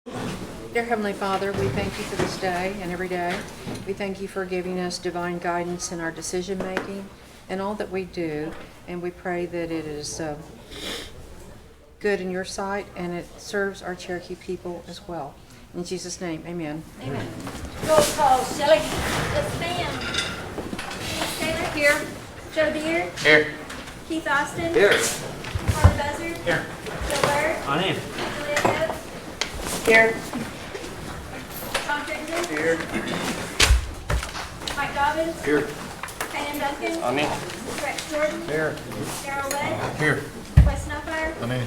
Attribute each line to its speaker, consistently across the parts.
Speaker 1: Dear Heavenly Father, we thank you for this day and every day. We thank you for giving us divine guidance in our decision making and all that we do. And we pray that it is good in your sight and it serves our Cherokee people as well. In Jesus' name, amen.
Speaker 2: Amen. Roll call, Shelley. Yes, ma'am. Keith Taylor. Here. Joe Deere.
Speaker 3: Here.
Speaker 2: Keith Austin.
Speaker 3: Here.
Speaker 2: Harvey Buzzard.
Speaker 3: Here.
Speaker 2: Joe Bird.
Speaker 3: On in.
Speaker 2: Julia Coates.
Speaker 1: Here.
Speaker 2: Tom Crittenden.
Speaker 3: Here.
Speaker 2: Mike Dobbins.
Speaker 3: Here.
Speaker 2: Pam Duncan.
Speaker 3: On in.
Speaker 2: Rex Jordan.
Speaker 3: Here.
Speaker 2: Darrell Webb.
Speaker 3: Here.
Speaker 2: Wes Snuffire.
Speaker 3: On in.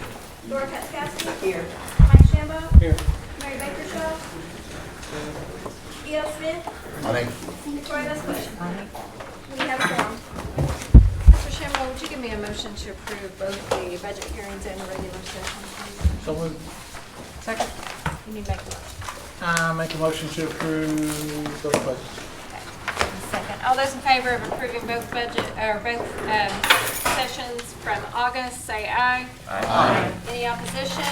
Speaker 2: Laura Katzkowski.
Speaker 1: Here.
Speaker 2: Mike Shambaugh.
Speaker 3: Here.
Speaker 2: Mary Bakershaw. E.L. Smith.
Speaker 3: On in.
Speaker 2: Victoria Westbush. We have a quorum.
Speaker 4: Mr. Shamrow, would you give me a motion to approve both the budget hearings and the regular session, please?
Speaker 3: So moved.
Speaker 4: Second. You need to make the motion.
Speaker 3: I make a motion to approve those budgets.
Speaker 4: Second. All those in favor of approving both budget, or both sessions from August, say aye.
Speaker 3: Aye.
Speaker 4: Any opposition?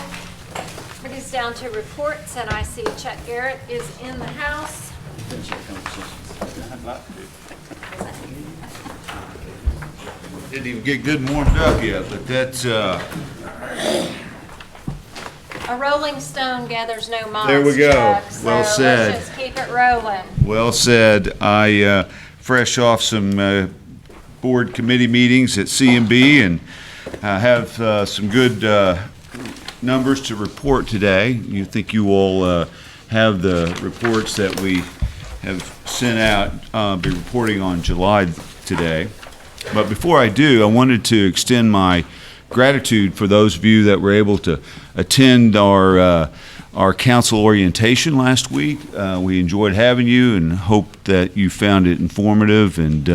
Speaker 4: It is down to reports, and I see Chuck Garrett is in the house.
Speaker 5: Didn't even get good and warmed up yet, but that's,
Speaker 4: A rolling stone gathers no moss,
Speaker 5: There we go.
Speaker 4: Chuck,
Speaker 5: Well
Speaker 4: so
Speaker 5: said.
Speaker 4: let's just keep it rolling.
Speaker 5: well said. I, fresh off some board committee meetings at C&B and have some good numbers to report today. You think you all have the reports that we have sent out, be reporting on July today. But before I do, I wanted to extend my gratitude for those of you that were able to attend our council orientation last week. We enjoyed having you and hope that you found it informative and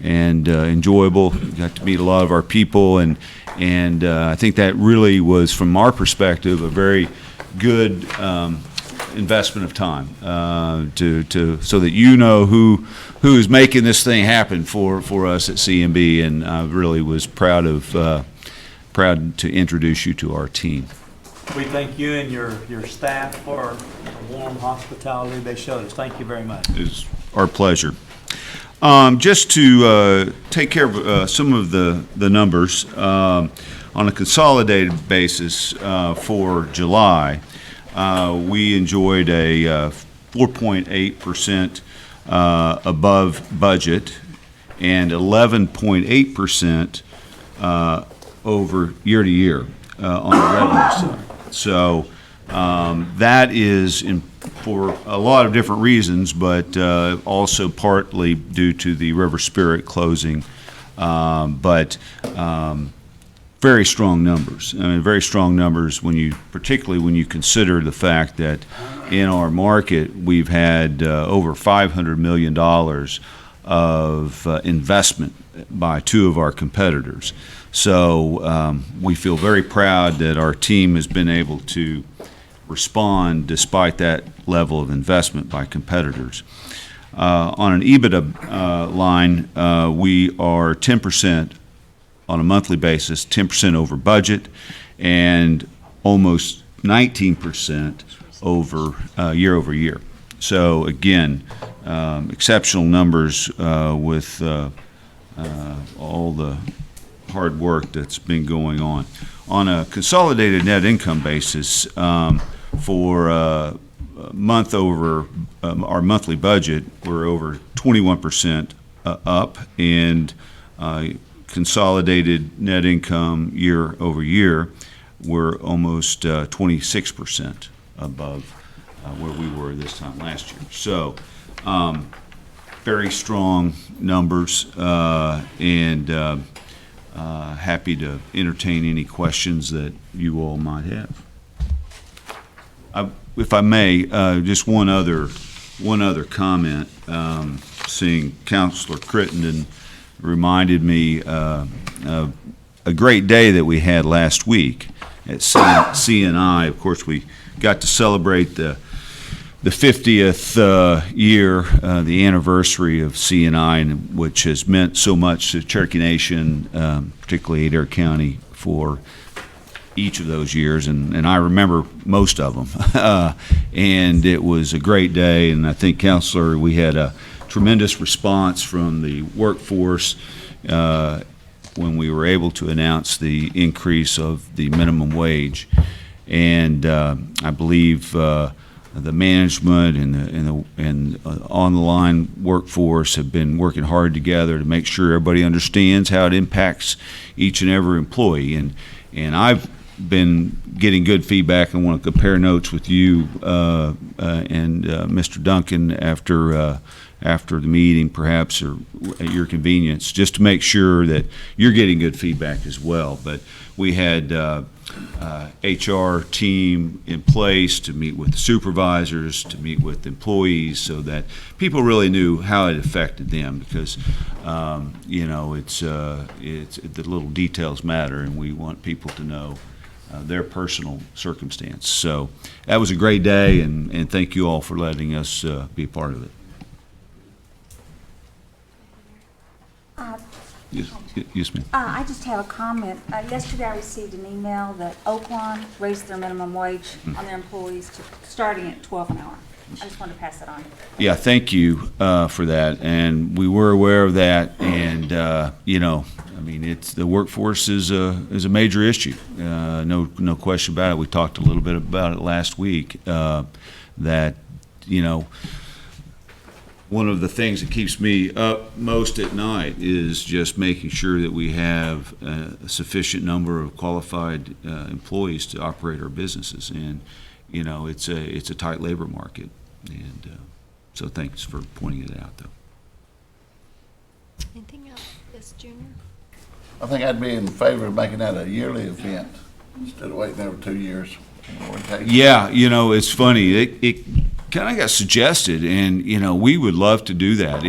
Speaker 5: enjoyable. You got to meet a lot of our people, and I think that really was, from our perspective, a very good investment of time so that you know who is making this thing happen for us at C&B, and I really was proud to introduce you to our team.
Speaker 6: We thank you and your staff for the warm hospitality they showed us. Thank you very much.
Speaker 5: It's our pleasure. Just to take care of some of the numbers, on a consolidated basis for July, we enjoyed a 4.8% above budget and 11.8% over year to year on the revenue side. So that is for a lot of different reasons, but also partly due to the River Spirit closing. But very strong numbers. I mean, very strong numbers particularly when you consider the fact that in our market we've had over $500 million of investment by two of our competitors. So we feel very proud that our team has been able to respond despite that level of investment by competitors. On an EBITDA line, we are 10% on a monthly basis, 10% over budget, and almost 19% year over year. So again, exceptional numbers with all the hard work that's been going on. On a consolidated net income basis, for month over our monthly budget, we're over 21% up, and consolidated net income year over year, we're almost 26% above where we were this time last year. So very strong numbers, and happy to entertain any questions that you all might have. If I may, just one other comment. Seeing Councilor Crittenden reminded me of a great day that we had last week at CNI. Of course, we got to celebrate the 50th year, the anniversary of CNI, which has meant so much to Cherokee Nation, particularly Adair County, for each of those years, and I remember most of them. And it was a great day, and I think, Counselor, we had a tremendous response from the workforce when we were able to announce the increase of the minimum wage. And I believe the management and on the line workforce have been working hard together to make sure everybody understands how it impacts each and every employee. And I've been getting good feedback. I want to compare notes with you and Mr. Duncan after the meeting, perhaps, or at your convenience, just to make sure that you're getting good feedback as well. But we had HR team in place to meet with supervisors, to meet with employees, so that people really knew how it affected them, because it's the little details matter, and we want people to know their personal circumstance. So that was a great day, and thank you all for letting us be a part of it. Yes, ma'am.
Speaker 7: I just have a comment. Yesterday I received an email that Oakland raised their minimum wage on their employees starting at $12 an hour. I just wanted to pass that on.
Speaker 5: Yeah, thank you for that, and we were aware of that, and it's the workforce is a major issue. No question about it. We talked a little bit about it last week. That one of the things that keeps me up most at night is just making sure that we have a sufficient number of qualified employees to operate our businesses, and it's a tight labor market, and so thanks for pointing it out, though.
Speaker 4: Anything else? Yes, Junior?
Speaker 3: I think I'd be in favor of making that a yearly event instead of waiting every 2 years.
Speaker 5: Yeah, it's funny. It kind of got suggested, and we would love to do that.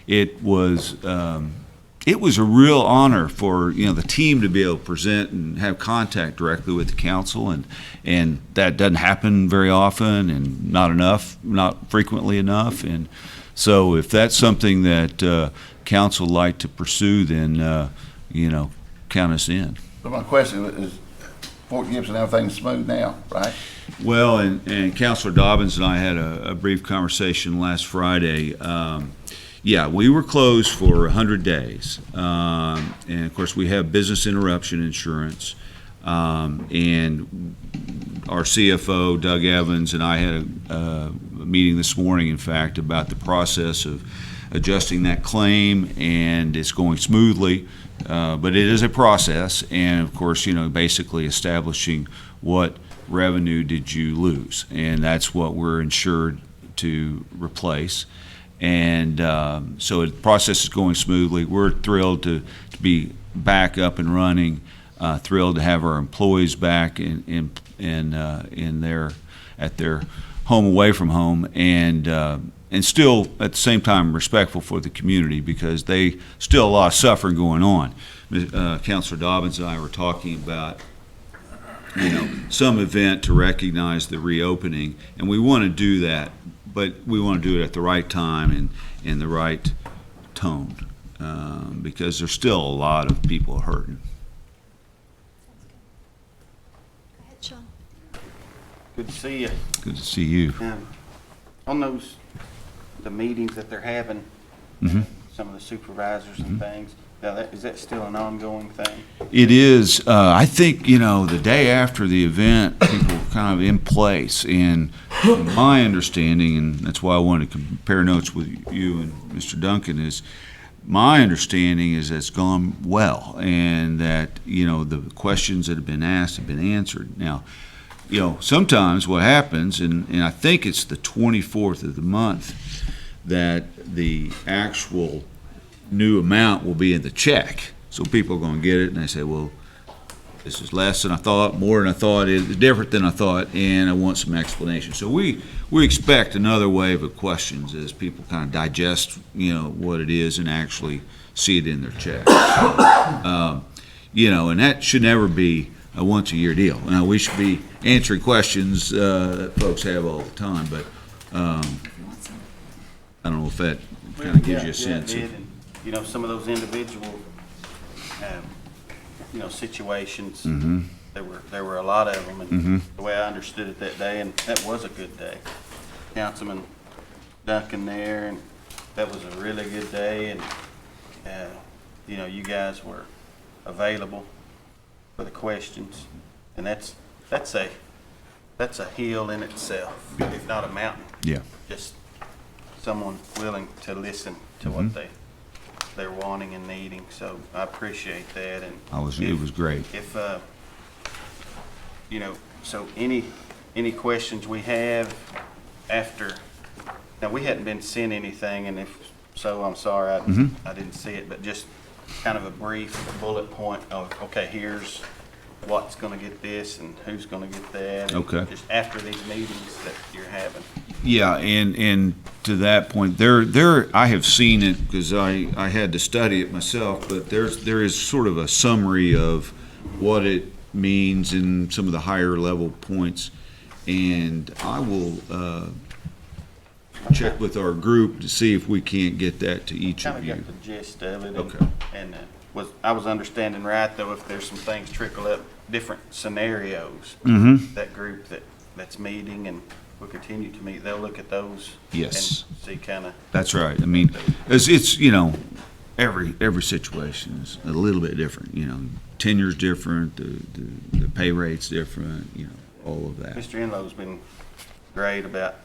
Speaker 5: It was a real honor for the team to be able to present and have contact directly with the council, and that doesn't happen very often, and not frequently enough. And so if that's something that council would like to pursue, then count us in.
Speaker 3: But my question is, Fort Gibson, everything's smooth now, right?
Speaker 5: Well, and Councilor Dobbins and I had a brief conversation last Friday. We were closed for 100 days. And of course, we have business interruption insurance. And our CFO, Doug Evans, and I had a meeting this morning, in fact, about the process of adjusting that claim, and it's going smoothly. But it is a process, and of course, basically establishing what revenue did you lose, and that's what we're insured to replace. And so the process is going smoothly. We're thrilled to be back up and running, thrilled to have our employees back at their home away from home, and still at the same time respectful for the community, because they still a lot of suffering going on. Councilor Dobbins and I were talking about some event to recognize the reopening, and we want to do that, but we want to do it at the right time and in the right tone, because there's still a lot of people hurting.
Speaker 4: Go ahead, Sean.
Speaker 8: Good to see you.
Speaker 5: Good to see you.
Speaker 8: On the meetings that they're having,
Speaker 5: Mm-hmm.
Speaker 8: some of the supervisors and things, now is that still an ongoing thing?
Speaker 5: It is. I think, the day after the event, people were kind of in place. And my understanding, and that's why I wanted to compare notes with you and Mr. Duncan, is my understanding is that it's gone well, and that, the questions that have been asked have been answered. Now, sometimes what happens, and I think it's the 24th of the month, that the actual new amount will be in the check. So people are going to get it, and they say, well, this is less than I thought, more than I thought, it's different than I thought, and I want some explanation. So we expect another wave of questions as people kind of digest, what it is and actually see it in their check. So, and that should never be a once-a-year deal. Now, we should be answering questions that folks have all the time, but I don't know if that kind of gives you a sense.
Speaker 8: Yeah, it did. And, some of those individual, situations,
Speaker 5: Mm-hmm.
Speaker 8: there were a lot of them, and the way I understood it that day, and that was a good day. Councilman Duncan there, and that was a really good day, and you know, you guys were available for the questions, and that's a hill in itself, if not a mountain.
Speaker 5: Yeah.
Speaker 8: Just someone willing to listen to what they're wanting and needing. So I appreciate that. And
Speaker 5: It was great.
Speaker 8: if you know, so any questions we have after, now we hadn't been sent anything, and if so, I'm sorry I didn't see it, but just kind of a brief bullet point of, okay, here's what's going to get this and who's going to get that. And
Speaker 5: Okay.
Speaker 8: just after these meetings that you're having.
Speaker 5: Yeah, and to that point, there I have seen it because I had to study it myself, but there is sort of a summary of what it means in some of the higher level points, and I will check with our group to see if we can't get that to each
Speaker 8: Kind
Speaker 5: of
Speaker 8: of
Speaker 5: you.
Speaker 8: got the gist of it.
Speaker 5: Okay.
Speaker 8: And I was understanding right, though, if there's some things trickle up, different scenarios, that group that's meeting and will continue to meet, they'll look at those.
Speaker 5: Yes.
Speaker 8: And see kind of,
Speaker 5: That's right. I mean, it's you know, every situation is a little bit different. You know, tenure's different, the pay rate's different. You know, all of that.
Speaker 8: Mr. Enlow's been great about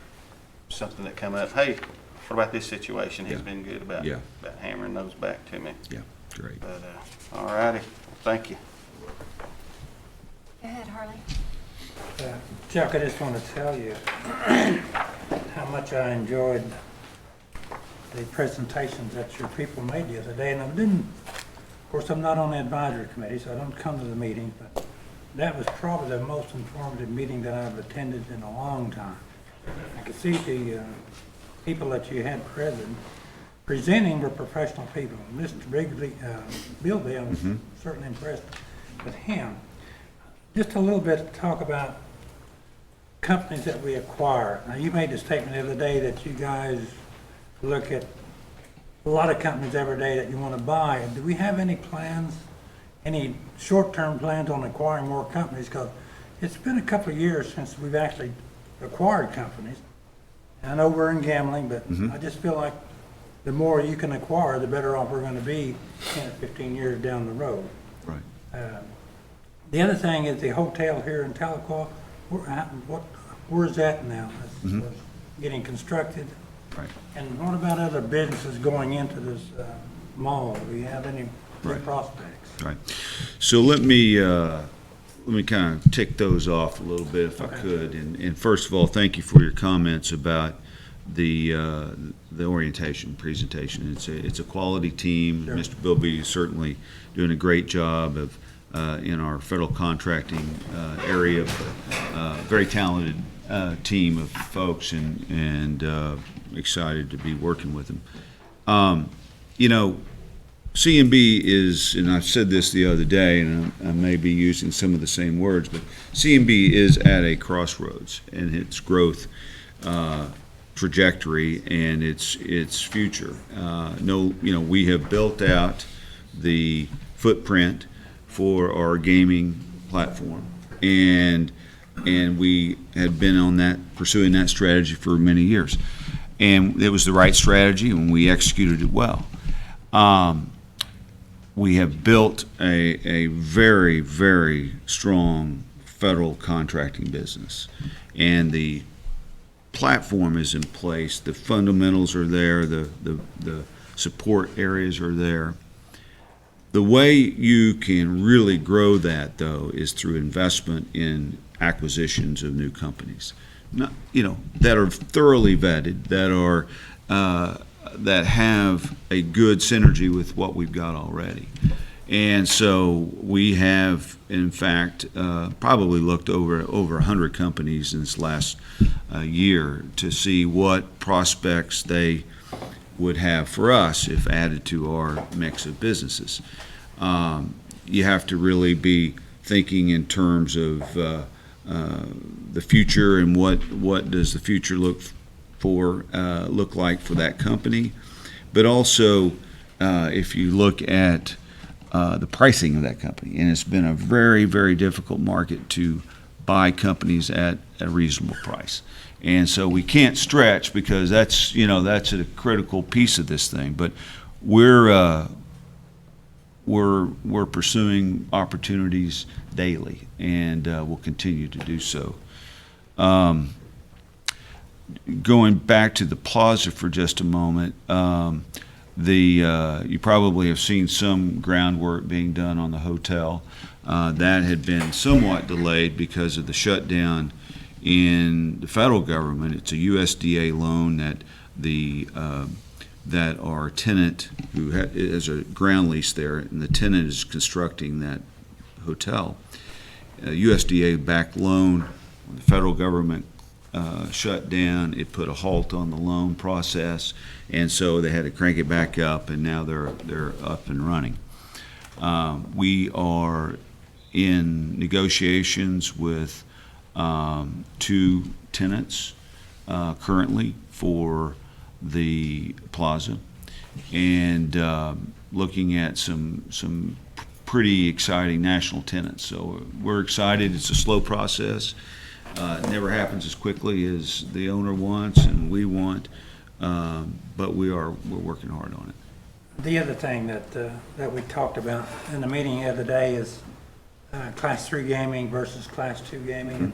Speaker 8: something that come up. Hey, what about this situation? He's
Speaker 5: Yeah.
Speaker 8: been good about
Speaker 5: Yeah.
Speaker 8: hammering those back to me.
Speaker 5: Yeah, great.
Speaker 8: But, all righty, thank you.
Speaker 4: Go ahead, Harley.
Speaker 9: Chuck, I just want to tell you how much I enjoyed the presentations that your people made the other day. And I didn't, of course, I'm not on the advisory committee, so I don't come to the meeting, but that was probably the most informative meeting that I've attended in a long time. I could see the people that you had presenting were professional people. Mr. Bilby, I was certainly impressed with him. Just a little bit to talk about companies that we acquire. Now, you made the statement the other day that you guys look at a lot of companies every day that you want to buy. Do we have any plans, any short-term plans on acquiring more companies? Because it's been a couple of years since we've actually acquired companies. I know we're in gambling, but I just feel like the more you can acquire, the better off we're going to be 10 or 15 years down the road.
Speaker 5: Right.
Speaker 9: The other thing is the hotel here in Tahlequah. Where's that now? It's getting constructed.
Speaker 5: Right.
Speaker 9: And what about other businesses going into this mall? Do we have any good prospects?
Speaker 5: Right. So let me kind of tick those off a little bit if I could. And first of all, thank you for your comments about the orientation presentation. It's a quality team.
Speaker 9: Sure.
Speaker 5: Mr. Bilby is certainly doing a great job of in our federal contracting area. Very talented team of folks, and excited to be working with them. You know, CMB is, and I've said this the other day, and I may be using some of the same words, but CMB is at a crossroads in its growth trajectory and its future. We have built out the footprint for our gaming platform, and we had been on that, pursuing that strategy for many years, and it was the right strategy, and we executed it well. We have built a very, very strong federal contracting business, and the platform is in place. The fundamentals are there. The support areas are there. The way you can really grow that, though, is through investment in acquisitions of new companies, that are thoroughly vetted, that have a good synergy with what we've got already. And so we have, in fact, probably looked over 100 companies in this last year to see what prospects they would have for us if added to our mix of businesses. You have to really be thinking in terms of the future and what does the future look like for that company. But also, if you look at the pricing of that company. And it's been a very, very difficult market to buy companies at a reasonable price. And so we can't stretch because that's a critical piece of this thing. But we're pursuing opportunities daily, and we'll continue to do so. Going back to the plaza for just a moment, you probably have seen some groundwork being done on the hotel. That had been somewhat delayed because of the shutdown in the federal government. It's a USDA loan that our tenant, who has a ground lease there, and the tenant is constructing that hotel. A USDA-backed loan. When the federal government shut down, it put a halt on the loan process, and so they had to crank it back up, and now they're up and running. We are in negotiations with 2 tenants currently for the plaza, and looking at some pretty exciting national tenants. So we're excited. It's a slow process. It never happens as quickly as the owner wants and we want, but we're working hard on it.
Speaker 9: The other thing that we talked about in the meeting the other day is Class 3 gaming versus Class 2 gaming. And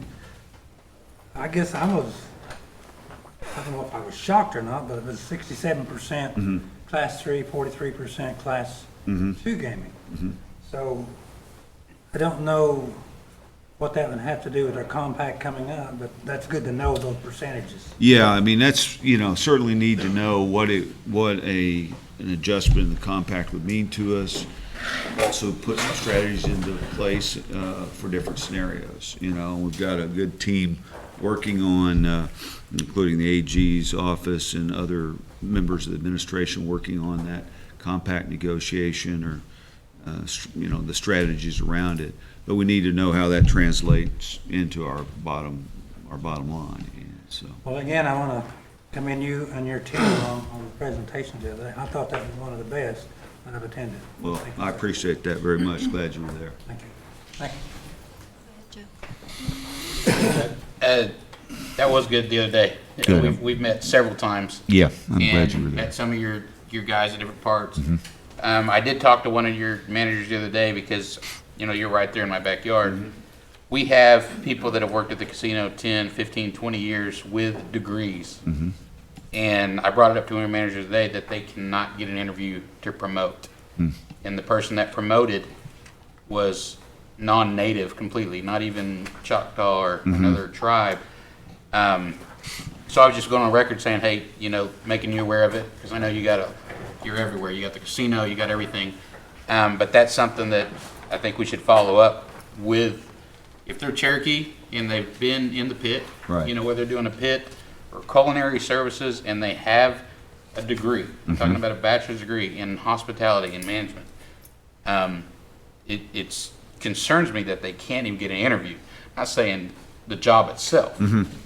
Speaker 9: I guess I don't know if I was shocked or not, but it was 67% Class 3, 43% Class 2 gaming. So I don't know what that would have to do with our compact coming up, but that's good to know those percentages.
Speaker 5: Yeah, I mean, that's, certainly need to know what an adjustment in the compact would mean to us. Also put some strategies into place for different scenarios. We've got a good team working on, including the AG's office and other members of the administration working on that compact negotiation or, the strategies around it. But we need to know how that translates into our bottom line. And so.
Speaker 9: Well, again, I want to commend you and your team on the presentations the other day. I thought that was one of the best that I've attended.
Speaker 5: Well,
Speaker 9: Thank you,
Speaker 5: I
Speaker 9: sir.
Speaker 5: appreciate that very much. Glad you were there.
Speaker 9: Thank you. Thank you.
Speaker 10: That was good the other day.
Speaker 5: Good.
Speaker 10: We've met several times.
Speaker 5: Yeah, I'm glad you were
Speaker 10: And
Speaker 5: there.
Speaker 10: met some of your guys at different parts. I did talk to one of your managers the other day because, you're right there in my backyard. We have people that have worked at the casino 10, 15, 20 years with degrees. And I brought it up to one of your managers today that they cannot get an interview to promote. And the person that promoted was non-native completely, not even Choctaw or another tribe. So I was just going on record saying, hey, making you aware of it, because I know you're everywhere. You got the casino, you got everything. But that's something that I think we should follow up with. If they're Cherokee and they've been in the pit,
Speaker 5: Right.
Speaker 10: Whether they're doing a pit or culinary services and they have a degree, I'm talking about a bachelor's degree in hospitality and management. It concerns me that they can't even get an interview. I'm not saying the job itself,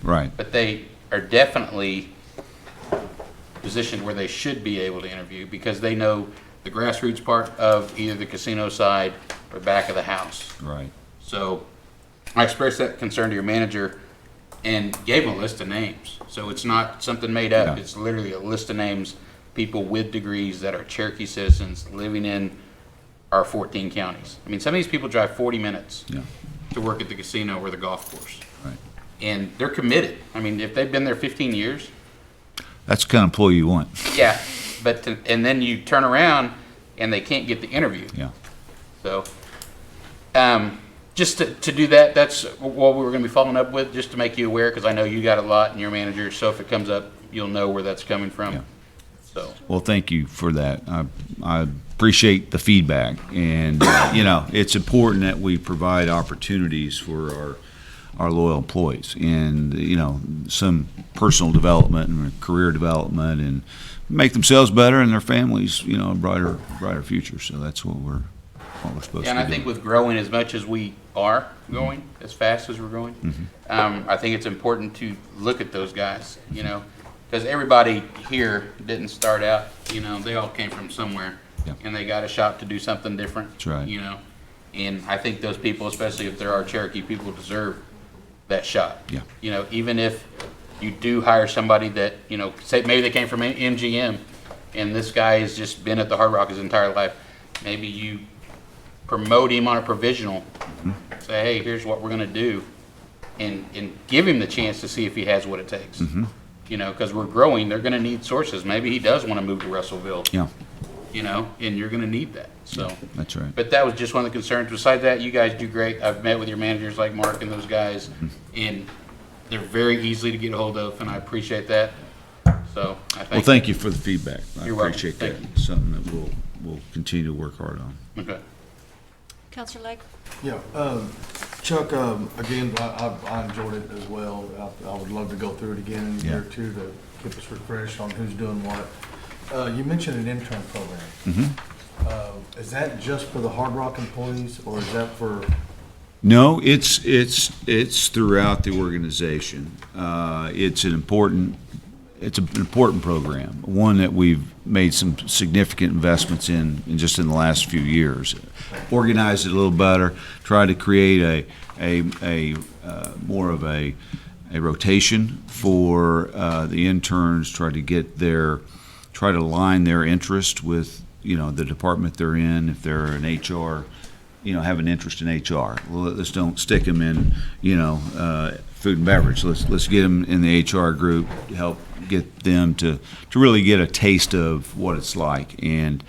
Speaker 5: Right.
Speaker 10: but they are definitely positioned where they should be able to interview because they know the grassroots part of either the casino side or back of the house.
Speaker 5: Right.
Speaker 10: So I expressed that concern to your manager and gave him a list of names. So it's not something made up.
Speaker 5: Yeah.
Speaker 10: It's literally a list of names, people with degrees that are Cherokee citizens living in our 14 counties. I mean, some of these people drive 40 minutes
Speaker 5: Yeah.
Speaker 10: to work at the casino or the golf course.
Speaker 5: Right.
Speaker 10: And they're committed. I mean, if they've been there 15 years,
Speaker 5: That's the kind of employee you want.
Speaker 10: yeah. And then you turn around and they can't get the interview.
Speaker 5: Yeah.
Speaker 10: So, just to do that, that's what we were going to be following up with, just to make you aware, because I know you got a lot in your manager, so if it comes up, you'll know where that's coming from.
Speaker 5: Yeah.
Speaker 10: So,
Speaker 5: Well, thank you for that. I appreciate the feedback, and it's important that we provide opportunities for our loyal employees, and some personal development and career development, and make themselves better and their families, a brighter future. So that's what we're supposed
Speaker 10: and
Speaker 5: to
Speaker 10: I
Speaker 5: do.
Speaker 10: think with growing as much as we are going, as fast as we're going, I think it's important to look at those guys, because everybody here didn't start out, they all came from somewhere.
Speaker 5: Yeah.
Speaker 10: and they got a shot to do something different.
Speaker 5: That's right.
Speaker 10: You know, and I think those people, especially if there are Cherokee people, deserve that shot.
Speaker 5: Yeah.
Speaker 10: You know, even if you do hire somebody that, you know, say maybe they came from MGM, and this guy has just been at the Hard Rock his entire life, maybe you promote him on a provisional, say, hey, here's what we're gonna do, and give him the chance to see if he has what it takes. You know, because we're growing, they're gonna need sources. Maybe he does wanna move to Russellville,
Speaker 5: Yeah,
Speaker 10: you know, and you're gonna need that, so.
Speaker 5: that's right.
Speaker 10: But that was just one of the concerns. Besides that, you guys do great. I've met with your managers like Mark and those guys, and they're very easy to get a hold of, and I appreciate that. So I
Speaker 5: Well,
Speaker 10: think.
Speaker 5: thank you for the feedback. I
Speaker 10: You're welcome.
Speaker 5: appreciate that.
Speaker 10: Thank
Speaker 5: Something that we'll continue to work hard on.
Speaker 10: Okay.
Speaker 4: Counselor Lake?
Speaker 11: Yeah, Chuck, again, I enjoyed it as well. I would love to go through it again in a year or two to keep us refreshed on who's doing what. You mentioned an intern program. Is that just for the Hard Rock employees, or is that for?
Speaker 5: No, it's throughout the organization. It's an important program, one that we've made some significant investments in just in the last few years. Organized it a little better, tried to create a more of a rotation for the interns, try to align their interest with, you know, the department they're in. If they're an HR, you know, have an interest in HR. Well, let's don't stick them in, you know, food and beverage. Let's get them in the HR group to help get them to really get a taste of what it's like. And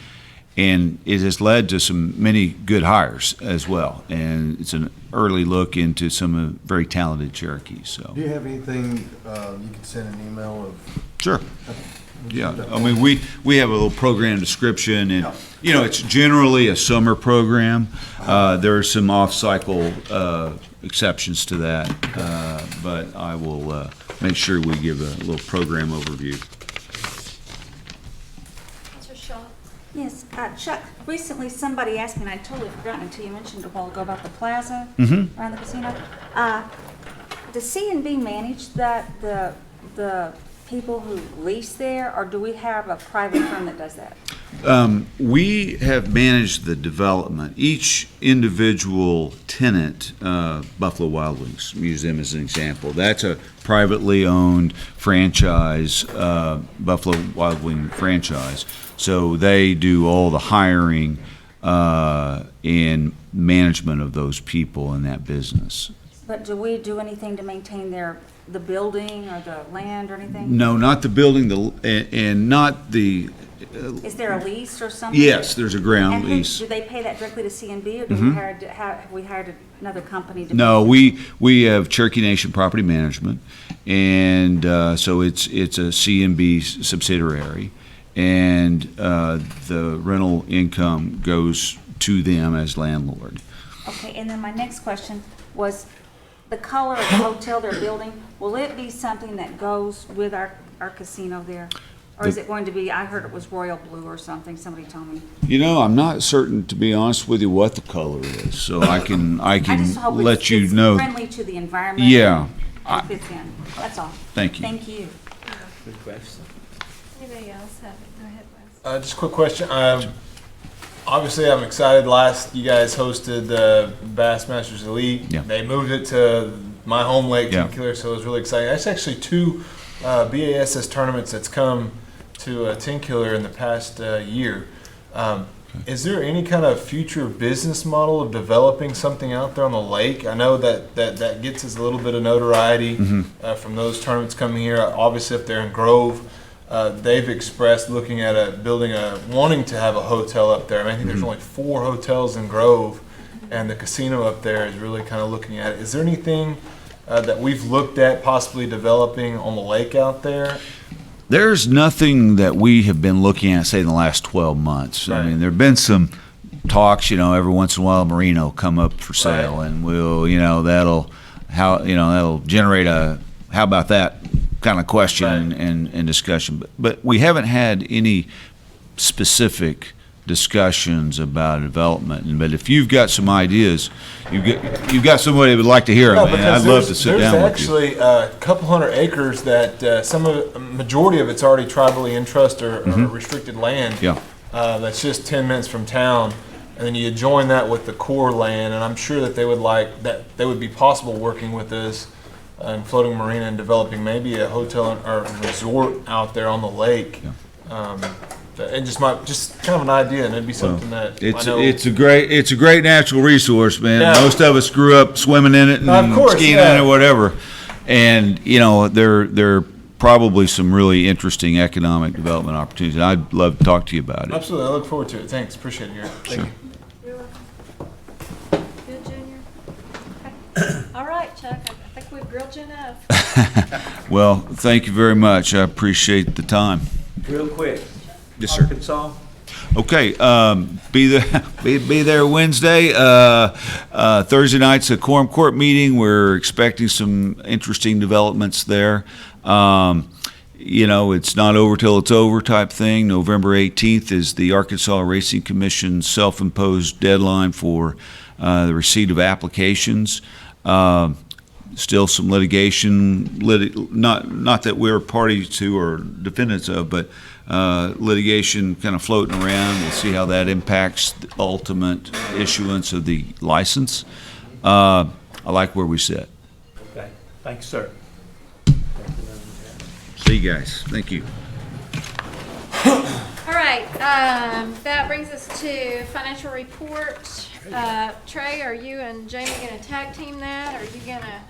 Speaker 5: it has led to many good hires as well. And it's an early look into some very talented Cherokees. So.
Speaker 11: Do you have anything you could send an email of?
Speaker 5: Sure. Yeah, I mean, we have a little program description, and, you know, it's generally a summer program. There are some off-cycle exceptions to that, but I will make sure we give a little program overview.
Speaker 4: Counselor Shaw?
Speaker 7: Yes, Chuck, recently somebody asked me, and I'd totally forgotten until you mentioned a while ago about the plaza around the casino. Does C&B manage the people who lease there, or do we have a private firm that does that?
Speaker 5: We have managed the development. Each individual tenant, Buffalo Wild Wings, use them as an example. That's a privately owned franchise, Buffalo Wild Wing franchise. So they do all the hiring and management of those people in that business.
Speaker 7: But do we do anything to maintain the building or the land or anything?
Speaker 5: No, not the building, and not the.
Speaker 7: Is there a lease or something?
Speaker 5: Yes, there's a ground
Speaker 7: And
Speaker 5: lease.
Speaker 7: do they pay that directly to C&B, or do we have we hired another company to?
Speaker 5: No, we have Cherokee Nation Property Management, and so it's a C&B subsidiary, and the rental income goes to them as landlord.
Speaker 7: Okay, and then my next question was, the color of the hotel they're building, will it be something that goes with our casino there? Or is it going to be, I heard it was royal blue or something, somebody told me.
Speaker 5: You know, I'm not certain, to be honest with you, what the color is, so I can
Speaker 7: I just hope
Speaker 5: let you
Speaker 7: it's
Speaker 5: know.
Speaker 7: friendly to the environment.
Speaker 5: Yeah.
Speaker 7: And fits in, that's all.
Speaker 5: Thank you.
Speaker 7: Thank you.
Speaker 4: Anybody else have it? Go ahead, Wes.
Speaker 12: Just a quick question. Obviously, I'm excited. Last, you guys hosted the Bassmasters Elite.
Speaker 5: Yeah.
Speaker 12: They moved it to my home lake,
Speaker 5: Yeah.
Speaker 12: Team Killer, so it was really exciting. That's actually two BASS tournaments that's come to Tin Killer in the past year. Is there any kind of future business model of developing something out there on the lake? I know that gets us a little bit of notoriety from those tournaments coming here. Obviously, if they're in Grove, they've expressed looking at wanting to have a hotel up there. I mean, I think there's only 4 hotels in Grove, and the casino up there is really kind of looking at it. Is there anything that we've looked at possibly developing on the lake out there?
Speaker 5: There's nothing that we have been looking at, say, in the last 12 months.
Speaker 12: Right.
Speaker 5: I mean, there have been some talks, you know, every once in a while a marina will come up for sale,
Speaker 12: Right.
Speaker 5: and we'll, you know, that'll generate a, how about that kind of question
Speaker 12: Right.
Speaker 5: and discussion. But we haven't had any specific discussions about development. But if you've got some ideas, you've got somebody that would like to hear them, and I'd love to sit down with you.
Speaker 12: There's actually a couple hundred acres that majority of it's already tribally in trust or restricted land.
Speaker 5: Yeah.
Speaker 12: that's just 10 minutes from town, and then you join that with the core land, and I'm sure that they would be possible working with us in floating marina and developing maybe a hotel or resort out there on the lake. And just kind of an idea, and it'd be something that I know.
Speaker 5: It's a great natural resource, man.
Speaker 12: Yeah.
Speaker 5: Most of us grew up swimming in it and
Speaker 12: Of course,
Speaker 5: skiing
Speaker 12: yeah.
Speaker 5: in it, whatever. And there are probably some really interesting economic development opportunities. And I'd love to talk to you about it.
Speaker 12: Absolutely, I look forward to it. Thanks, appreciate it, Gary. Thank you.
Speaker 2: Good, Junior? Okay. All right, Chuck, I think we've grilled you enough.
Speaker 5: Well, thank you very much. I appreciate the time.
Speaker 6: Real quick.
Speaker 5: Yes, sir.
Speaker 6: Arkansas?
Speaker 5: Okay, be there Wednesday. Thursday night's a quorum court meeting. We're expecting some interesting developments there. It's not over till it's over type thing. November 18th is the Arkansas Racing Commission's self-imposed deadline for the receipt of applications. Still some litigation, not that we're party to or defendants of, but litigation kind of floating around. We'll see how that impacts the ultimate issuance of the license. I like where we sit.
Speaker 6: Okay, thanks, sir.
Speaker 5: See you guys. Thank you.
Speaker 4: All right, that brings us to financial report. Trey, are you and Jamie gonna tag team that, or are you gonna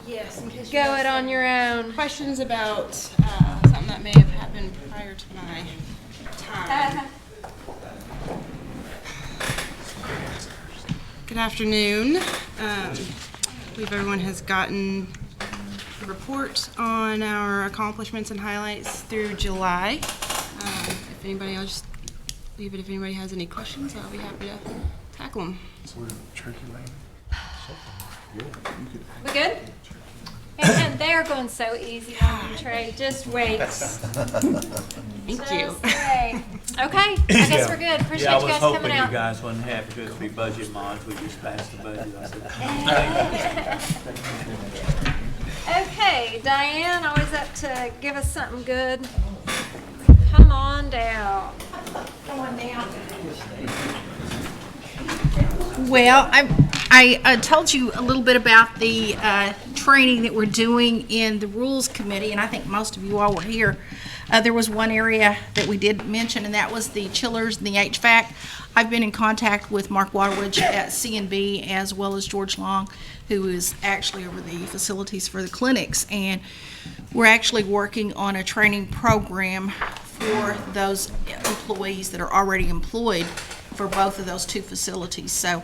Speaker 13: Yes, in case you
Speaker 4: go
Speaker 13: have
Speaker 4: it on
Speaker 13: some
Speaker 4: your own?
Speaker 13: questions about something that may have happened prior to my time. Good afternoon. I believe everyone has gotten a report on our accomplishments and highlights through July. If anybody, I'll just leave it if anybody has any questions. I'll be happy to tackle them.
Speaker 4: We good? And they're going so easy on you, Trey. Just wait.
Speaker 13: Thank you.
Speaker 4: Just wait. Okay, I guess we're good. Appreciate
Speaker 6: Yeah, I
Speaker 4: you
Speaker 6: was
Speaker 4: guys
Speaker 6: hoping
Speaker 4: coming
Speaker 6: you
Speaker 4: out.
Speaker 6: guys wouldn't have to be budget months. We just passed the budget. I said,
Speaker 4: Okay, Diane, always up to give us something good. Come on down. Come on down.
Speaker 14: Well, I told you a little bit about the training that we're doing in the Rules Committee, and I think most of you all were here. There was one area that we did mention, and that was the chillers and the HVAC. I've been in contact with Mark Waterwich at C&B as well as George Long, who is actually over the facilities for the clinics, and we're actually working on a training program for those employees that are already employed for both of those two facilities. So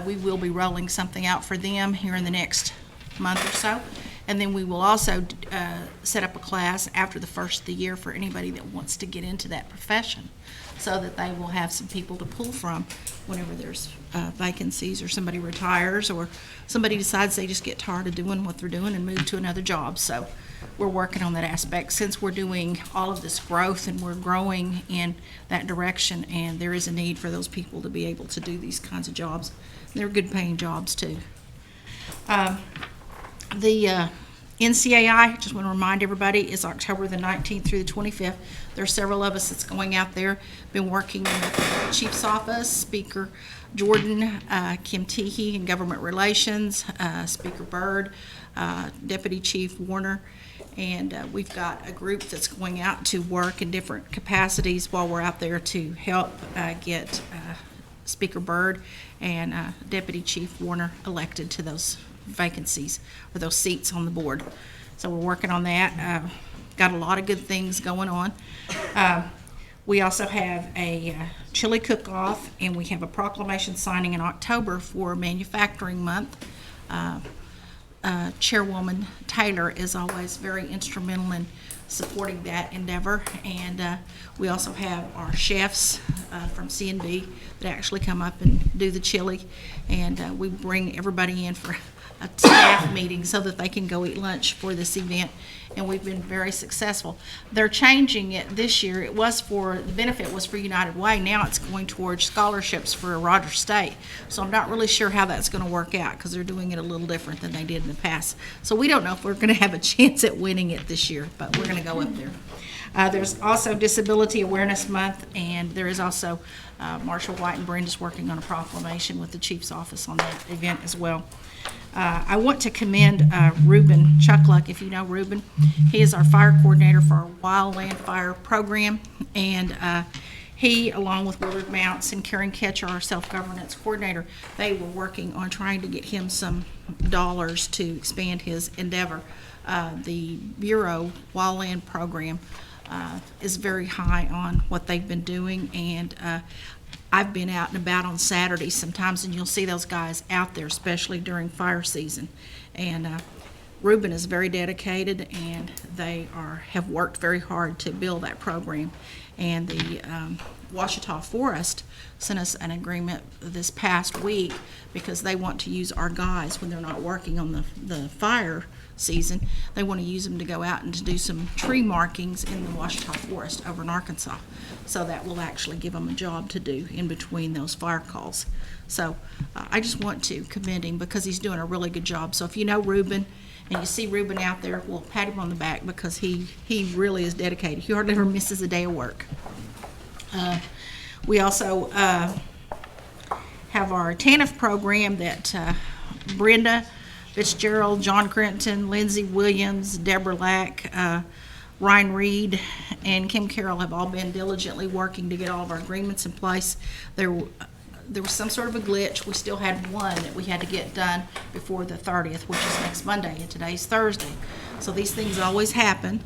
Speaker 14: we will be rolling something out for them here in the next month or so. And then we will also set up a class after the first of the year for anybody that wants to get into that profession, so that they will have some people to pull from whenever there's vacancies, or somebody retires, or somebody decides they just get tired of doing what they're doing and move to another job. So we're working on that aspect since we're doing all of this growth and we're growing in that direction, and there is a need for those people to be able to do these kinds of jobs. They're good paying jobs too. The NCAI, just want to remind everybody, is October the 19th through the 25th. There are several of us that's going out there. Been working with the Chief's Office, Speaker Jordan, Kim Teehee in Government Relations, Speaker Byrd, Deputy Chief Warner, and we've got a group that's going out to work in different capacities while we're out there to help get Speaker Byrd and Deputy Chief Warner elected to those vacancies or those seats on the board. So we're working on that. Got a lot of good things going on. We also have a chili cook-off, and we have a proclamation signing in October for Manufacturing Month. Chairwoman Taylor is always very instrumental in supporting that endeavor, and we also have our chefs from C&B that actually come up and do the chili, and we bring everybody in for a staff meeting so that they can go eat lunch for this event, and we've been very successful. They're changing it this year. It was the benefit was for United Way. Now it's going towards scholarships for Rogers State. So I'm not really sure how that's going to work out, because they're doing it a little different than they did in the past. So we don't know if we're going to have a chance at winning it this year, but we're going going to go up there. There's also Disability Awareness Month, and there is also Marshall White and Brenda's working on a proclamation with the chief's office on that event as well. I want to commend Reuben Chuckluck, if you know Reuben. He is our fire coordinator for our wildland fire program, and he, along with Willard Mounts and Karen Ketcher, our self-governance coordinator, they were working on trying to get him some dollars to expand his endeavor. The Bureau Wildland Program is very high on what they've been doing, and I've been out and about on Saturdays sometimes, and you'll see those guys out there, especially during fire season. And Reuben is very dedicated, and they have worked very hard to build that program. And the Ouachita Forest sent us an agreement this past week because they want to use our guys when they're not working on the fire season. They want to use them to go out and to do some tree markings in the Ouachita Forest over in Arkansas. So that will actually give them a job to do in between those fire calls. So I just want to commend him because he's doing a really good job. So if you know Reuben and you see Reuben out there, well, pat him on the back because he really is dedicated. He hardly ever misses a day of work. We also have our TANF program that Brenda Fitzgerald, John Crenton, Lindsay Williams, Deborah Lack, Ryan Reed, and Kim Carroll have all been diligently working to get all of our agreements in place. There was some sort of a glitch. We still had one that we had to get done before the 30th, which is next Monday, and today's Thursday. So these things always happen.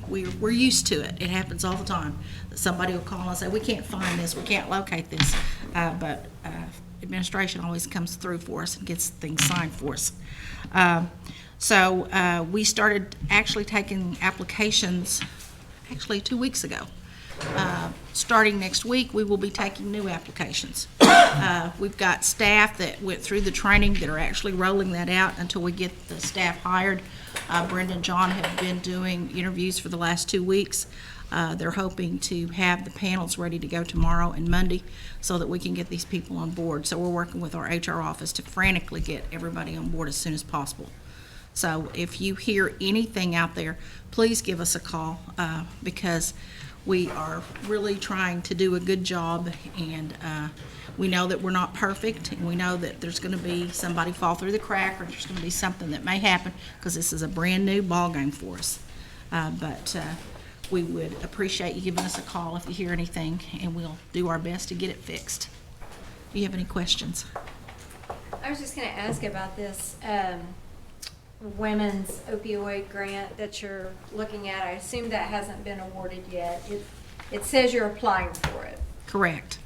Speaker 14: We're used to it. It happens all the time. Somebody will call and say, we can't find this, we can't locate this. But administration always comes through for us and gets things signed for us. So we started actually taking applications 2 weeks ago. Starting next week, we will be taking new applications. We've got staff that went through the training that are actually rolling that out until we get the staff hired. Brenda and John have been doing interviews for the last 2 weeks. They're hoping to have the panels ready to go tomorrow and Monday so that we can get these people on board. So we're working with our HR office to frantically get everybody on board as soon as possible. So if you hear anything out there, please give us a call because we are really trying to do a good job, and we know that we're not perfect, and we know that there's going to be somebody fall through the crack, or there's going to be something that may happen because this is a brand new ball game for us. But we would appreciate you giving us a call if you hear anything, and we'll do our best to get it fixed. Do you have any questions?
Speaker 2: I was just going to ask about this women's opioid grant that you're looking at. I assume that hasn't been awarded yet. It says you're applying for it.
Speaker 14: Correct.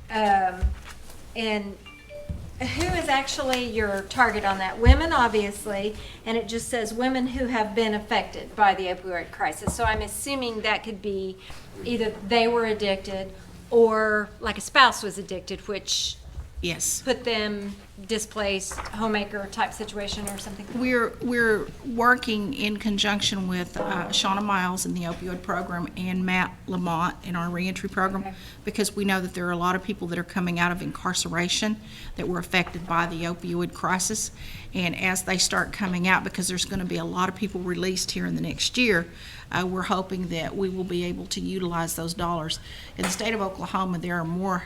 Speaker 2: And who is actually your target on that? Women, obviously, and it just says women who have been affected by the opioid crisis. So I'm assuming that could be either they were addicted or like a spouse was addicted, which
Speaker 14: yes,
Speaker 2: put them displaced, homemaker type situation or something.
Speaker 14: We're working in conjunction with Shauna Miles in the opioid program and Matt Lamont in our reentry program, because we know that there are a lot of people that are coming out of incarceration that were affected by the opioid crisis. And as they start coming out, because there's going to be a lot of people released here in the next year, we're hoping that we will be able to utilize those dollars. In the state of Oklahoma, there are more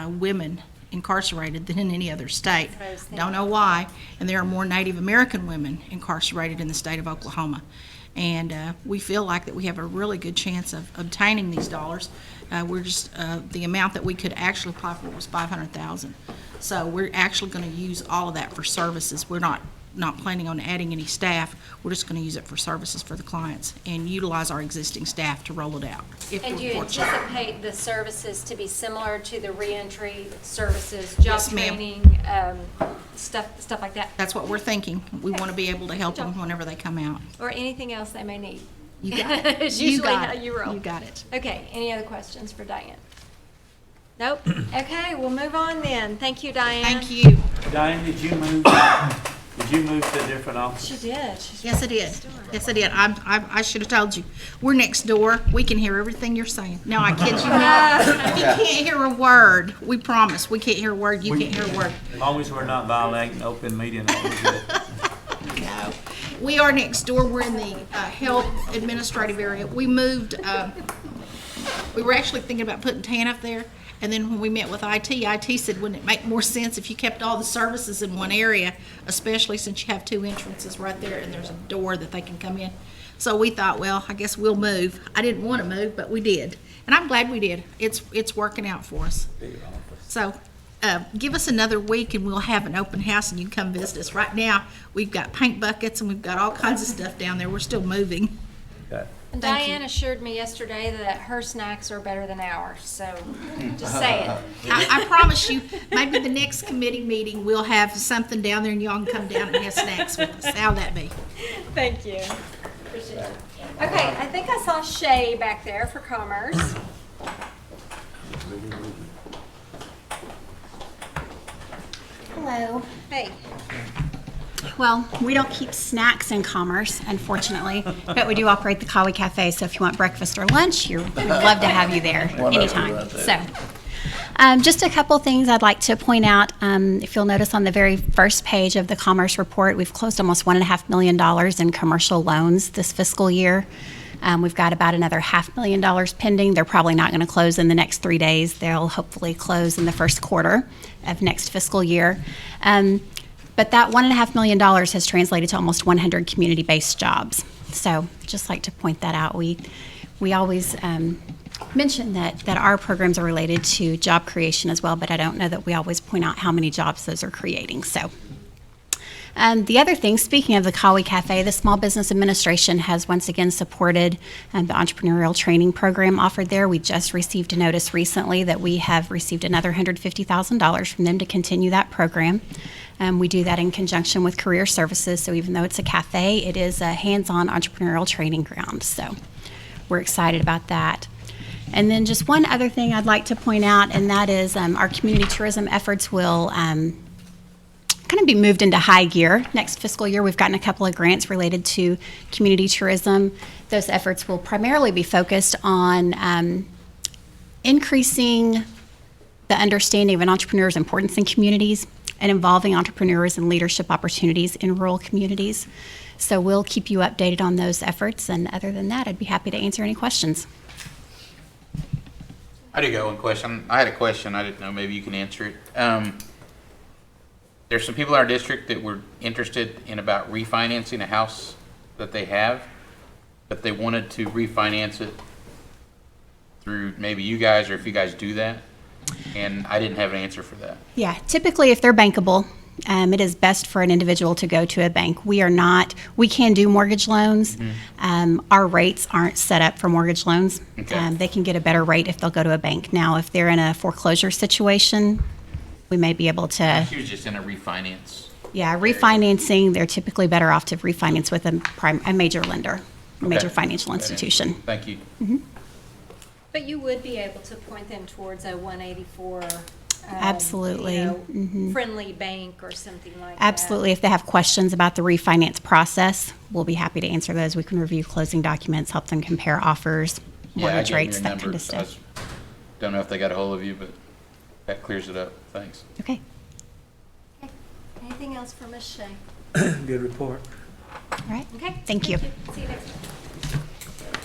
Speaker 14: women incarcerated than in any other state. Don't know why. And there are more Native American women incarcerated in the state of Oklahoma. And we feel like that we have a really good chance of obtaining these dollars. We're just, the amount that we could actually apply for was $500,000. So we're actually going to use all of that for services. We're not planning on adding any staff. We're just going to use it for services for the clients and utilize our existing staff to roll it out.
Speaker 2: And do you anticipate the services to be similar to the reentry services, job
Speaker 14: Yes, ma'am.
Speaker 2: training, stuff like that?
Speaker 14: That's what we're thinking. We want to be able to help them whenever they come out.
Speaker 2: Or anything else they may need.
Speaker 14: You got it.
Speaker 2: It's
Speaker 14: You
Speaker 2: usually
Speaker 14: got
Speaker 2: how
Speaker 14: it.
Speaker 2: you roll.
Speaker 14: You got it.
Speaker 2: Okay, any other questions for Diane? Nope. Okay, we'll move on then. Thank you, Diane.
Speaker 14: Thank you.
Speaker 6: Diane, did you move? Did you move to a different office?
Speaker 2: She did. She's
Speaker 14: Yes, I did. Yes, I did. I should have told you. We're next door. We can hear everything you're saying. No, I kid you not. We can't hear a word. We promise. We can't hear a word. You can't hear a word.
Speaker 6: As long as we're not violating open meeting laws.
Speaker 14: No. we are next door. We're in the health administrative area. We moved, we were actually thinking about putting TANF there. And then when we met with IT said, wouldn't it make more sense if you kept all the services in one area, especially since you have two entrances right there and there's a door that they can come in. So we thought, well, I guess we'll move. I didn't want to move, but we did. And I'm glad we did. It's working out for us. So give us another week and we'll have an open house and you can come visit us. Right now, we've got paint buckets and we've got all kinds of stuff down there. We're still moving.
Speaker 6: Okay.
Speaker 2: And
Speaker 14: Thank
Speaker 2: Diane assured me yesterday that her snacks are better than ours, so just saying.
Speaker 14: I promise you, maybe the next committee meeting, we'll have something down there and y'all can come down and have snacks with us. How'd that be?
Speaker 2: Thank you. Appreciate it. Okay, I think I saw Shay back there for Commerce.
Speaker 15: Hello.
Speaker 2: Hey.
Speaker 15: Well, we don't keep snacks in Commerce, unfortunately, but we do operate the Kawi Cafe, so if you want breakfast or lunch, we'd love to have you there anytime. So, just a couple things I'd like to point out. If you'll notice on the very first page of the Commerce report, we've closed almost $1.5 million in commercial loans this fiscal year. We've got about another $500,000 pending. They're probably not going to close in the next 3 days. They'll hopefully close in the first quarter of next fiscal year. But that $1.5 million has translated to almost 100 community-based jobs. So just like to point that out. We always mention that our programs are related to job creation as well, but I don't know that we always point out how many jobs those are creating. So the other thing, speaking of the Kawi Cafe, the Small Business Administration has once again supported the entrepreneurial training program offered there. We just received a notice recently that we have received another $150,000 from them to continue that program. We do that in conjunction with Career Services, so even though it's a cafe, it is a hands-on entrepreneurial training ground. So we're excited about that. And then just one other thing I'd like to point out, and that is our community tourism efforts will kind of be moved into high gear next fiscal year. We've gotten a couple of grants related to community tourism. Those efforts will primarily be focused on increasing the understanding of an entrepreneur's importance in communities and involving entrepreneurs in leadership opportunities in rural communities. So we'll keep you updated on those efforts, and other than that, I'd be happy to answer any questions.
Speaker 10: I do got one question. I had a question. I didn't know. Maybe you can answer it. There's some people in our district that were interested in about refinancing a house that they have, but they wanted to refinance it through maybe you guys, or if you guys do that. And I didn't have an answer for that.
Speaker 15: Yeah, typically if they're bankable, it is best for an individual to go to a bank. We can do mortgage loans. Our rates aren't set up for mortgage loans.
Speaker 10: Okay.
Speaker 15: They can get a better rate if they'll go to a bank. Now, if they're in a foreclosure situation, we may be able to.
Speaker 10: She was just in a refinance.
Speaker 15: Yeah, refinancing, they're typically better off to refinance with a major lender, a major financial institution.
Speaker 10: Thank you.
Speaker 2: But you would be able to point them towards a 184.
Speaker 15: Absolutely.
Speaker 2: Friendly bank or something like
Speaker 15: Absolutely. If they have questions about the refinance process, we'll be happy to answer those. We can review closing documents, help them compare offers, mortgage rates, that kind of stuff.
Speaker 10: Don't know if they got a hold of you, but that clears it up. Thanks.
Speaker 15: Okay.
Speaker 2: that. Anything else for Ms. Shea?
Speaker 6: Good report.
Speaker 15: All right.
Speaker 2: Okay.
Speaker 15: Thank you.
Speaker 2: See you next time.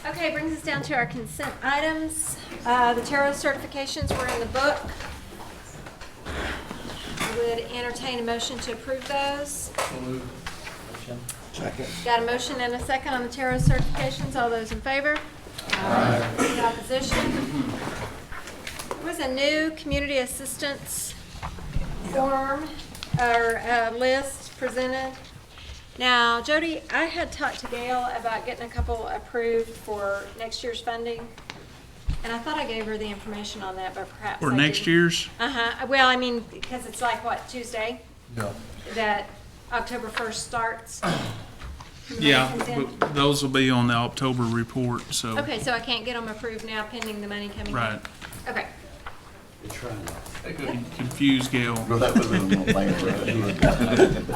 Speaker 2: Okay, brings us down to our consent items. The tarot certifications were in the book. I would entertain a motion to approve those.
Speaker 6: Second.
Speaker 2: Got a motion and a second on the tarot certifications. All those in favor? Aye. Any opposition? There was a new community assistance form or list presented. Now, Jody, I had talked to Gail about getting a couple approved for next year's funding. And I thought I gave her the information on that, but perhaps
Speaker 16: For
Speaker 2: I
Speaker 16: next
Speaker 2: didn't.
Speaker 16: year's?
Speaker 2: Uh-huh. Well, I mean, because it's like, what, Tuesday?
Speaker 11: No.
Speaker 2: That October 1st starts?
Speaker 16: Yeah, but those will be on the October report, so.
Speaker 2: Okay, so I can't get them approved now pending the money coming in?
Speaker 16: Right.
Speaker 2: Okay.
Speaker 16: Confuse Gail.
Speaker 2: I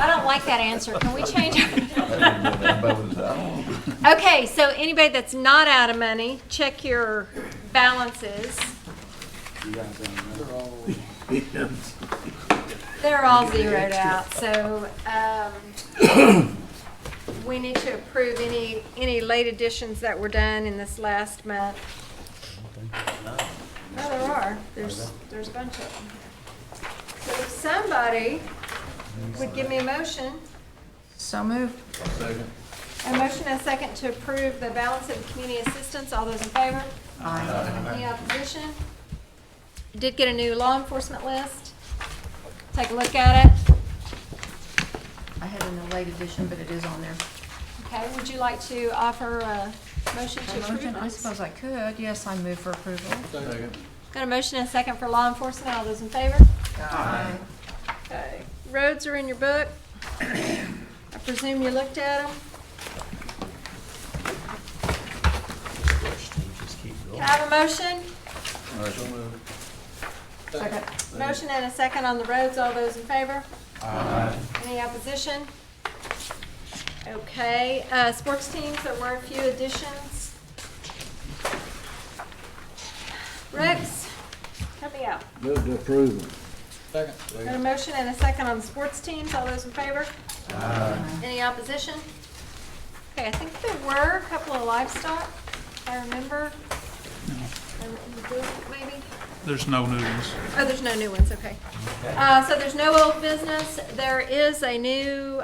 Speaker 2: don't like that answer. Can we change it? Okay, so anybody that's not out of money, check your balances. They're all zeroed out, so, we need to approve any late additions that were done in this last month. No, there are. There's a bunch of them. So if somebody would give me a motion,
Speaker 1: So moved.
Speaker 2: a motion and a second to approve the balance of the community assistance. All those in favor?
Speaker 1: Aye.
Speaker 2: Any opposition? Did get a new law enforcement list. Take a look at it.
Speaker 1: I had in the late edition, but it is on there.
Speaker 2: Okay, would you like to offer a motion to approve
Speaker 1: I
Speaker 2: this?
Speaker 1: suppose I could. Yes, I move for approval.
Speaker 2: Got a motion and a second for law enforcement. All those in favor?
Speaker 1: Aye.
Speaker 2: Okay. Roads are in your book. I presume you looked at them. Can I have a motion?
Speaker 1: Second.
Speaker 2: Motion and a second on the roads. All those in favor? Any opposition? Okay, sports teams, there were a few additions. Rex, help me out.
Speaker 11: Move to approve.
Speaker 2: Got a motion and a second on the sports teams. All those in favor? Any opposition? Okay, I think there were a couple of livestock, if I remember. Maybe?
Speaker 16: There's no new ones.
Speaker 2: Oh, there's no new ones, okay. So there's no old business. There is a new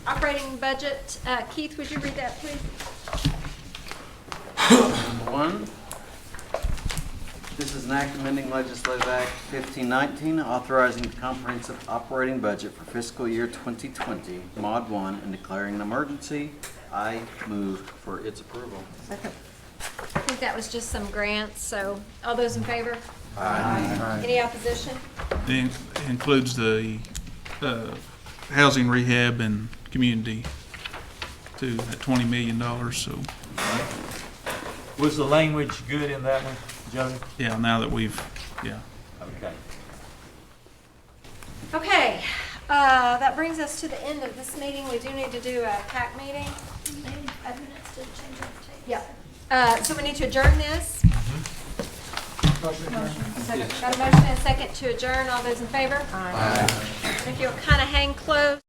Speaker 2: operating budget. Keith, would you read that, please?
Speaker 17: Number one, this is an act amending Legislative Act 1519, authorizing the comprehensive operating budget for fiscal year 2020, Mod 1, and declaring an emergency. I move for its approval.
Speaker 1: Second.
Speaker 2: I think that was just some grants, so all those in favor?
Speaker 17: Aye.
Speaker 2: Any opposition?
Speaker 16: It includes the housing rehab and community too, at $20 million, so,
Speaker 6: Was the language good in that one, Joey?
Speaker 16: yeah, now that we've, yeah.
Speaker 6: Okay.
Speaker 2: Okay, that brings us to the end of this meeting. We do need to do a PAC meeting. Yeah. So we need to adjourn this. Got a motion and a second to adjourn. All those in favor? Aye. If you'll kind of hang close.